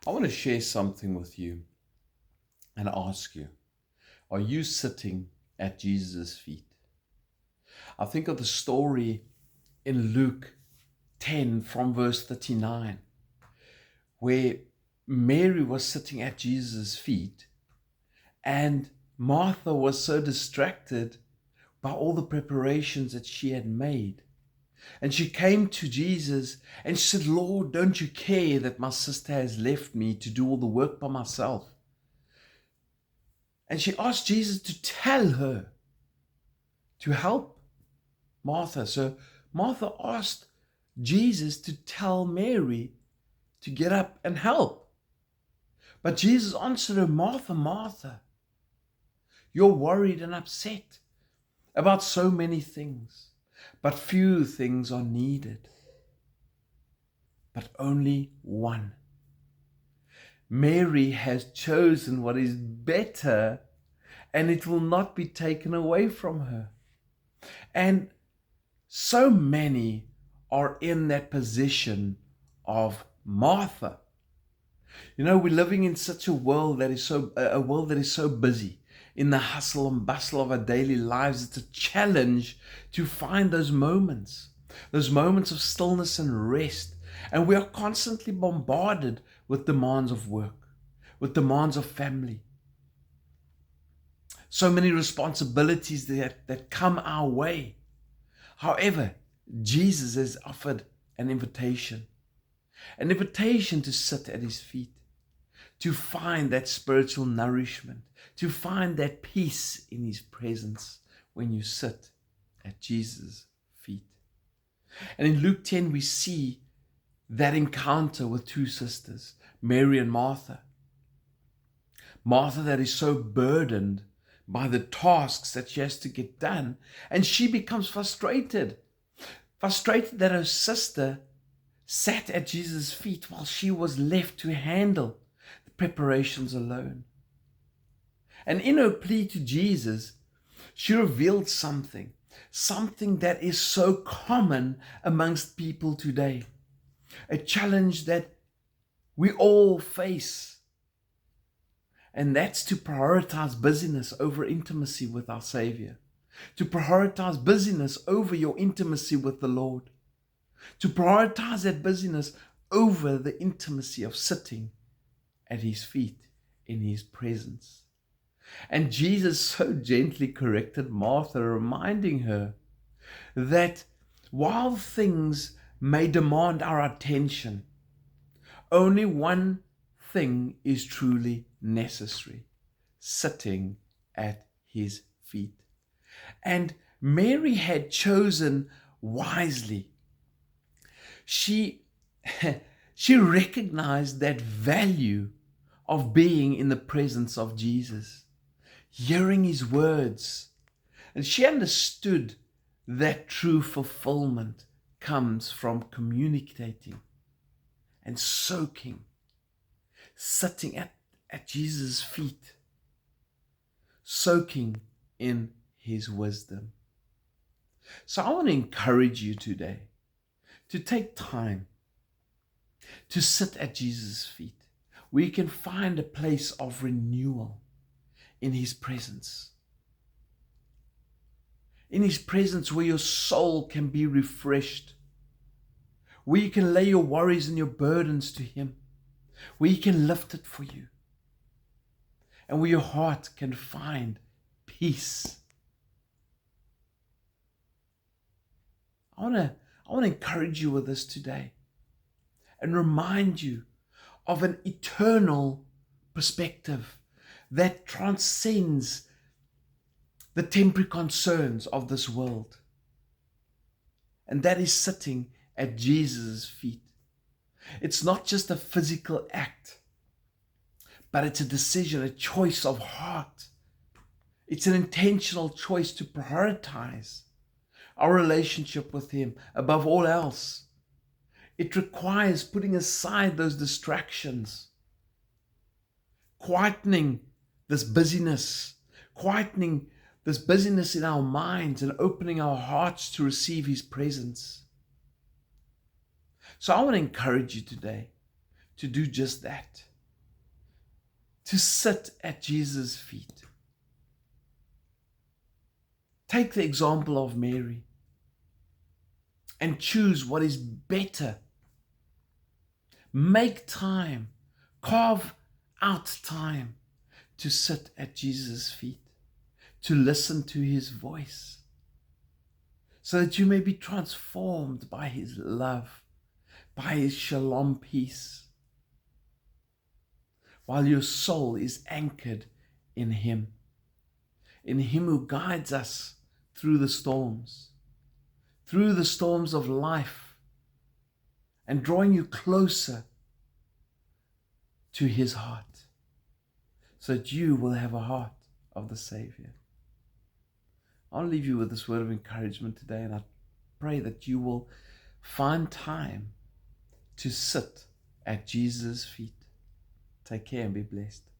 I want to share something with you and ask you, are you sitting at Jesus' feet? I think of the story in Luke 10 from verse 39, where Mary was sitting at Jesus' feet and Martha was so distracted by all the preparations that she had made. And she came to Jesus and she said, "Lord, don't you care that my sister has left me to do all the work by myself?" And she asked Jesus to tell her to help Martha. So Martha asked Jesus to tell Mary to get up and help. But Jesus answered her, "Martha, Martha, you're worried and upset about so many things, but few things are needed, but only one. Mary has chosen what is better, and it will not be taken away from her." And so many are in that position of Martha. You know, we're living in such a world that is so busy. In the hustle and bustle of our daily lives, it's a challenge to find those moments of stillness and rest. And we are constantly bombarded with demands of work, with demands of family. So many responsibilities that come our way. However, Jesus has offered an invitation to sit at his feet, to find that spiritual nourishment, to find that peace in his presence when you sit at Jesus' feet. And in Luke 10, we see that encounter with two sisters, Mary and Martha. Martha that is so burdened by the tasks that she has to get done, and she becomes frustrated that her sister sat at Jesus' feet while she was left to handle the preparations alone. And in her plea to Jesus, she revealed something that is so common amongst people today, a challenge that we all face, and that's to prioritize busyness over intimacy with our Savior, to prioritize busyness over your intimacy with the Lord, to prioritize that busyness over the intimacy of sitting at his feet in his presence. And Jesus so gently corrected Martha, reminding her that while things may demand our attention, only one thing is truly necessary: sitting at his feet. And Mary had chosen wisely. She recognized that value of being in the presence of Jesus, hearing his words, and she understood that true fulfillment comes from communicating and soaking, sitting at Jesus' feet, soaking in his wisdom. So I want to encourage you today to take time to sit at Jesus' feet, where you can find a place of renewal in his presence. In his presence, where your soul can be refreshed, where you can lay your worries and your burdens to him, where he can lift it for you, and where your heart can find peace. I want to encourage you with this today and remind you of an eternal perspective that transcends the temporary concerns of this world. And that is sitting at Jesus' feet. It's not just a physical act, but it's a decision, a choice of heart. It's an intentional choice to prioritize our relationship with him above all else. It requires putting aside those distractions, quietening this busyness in our minds, and opening our hearts to receive his presence. So I want to encourage you today to do just that, to sit at Jesus' feet. Take the example of Mary and choose what is better. Make time, carve out time to sit at Jesus' feet, to listen to his voice, so that you may be transformed by his love, by his shalom peace, while your soul is anchored in him who guides us through the storms of life, and drawing you closer to his heart, so that you will have a heart of the Savior. I'll leave you with this word of encouragement today, and I pray that you will find time to sit at Jesus' feet. Take care and be blessed.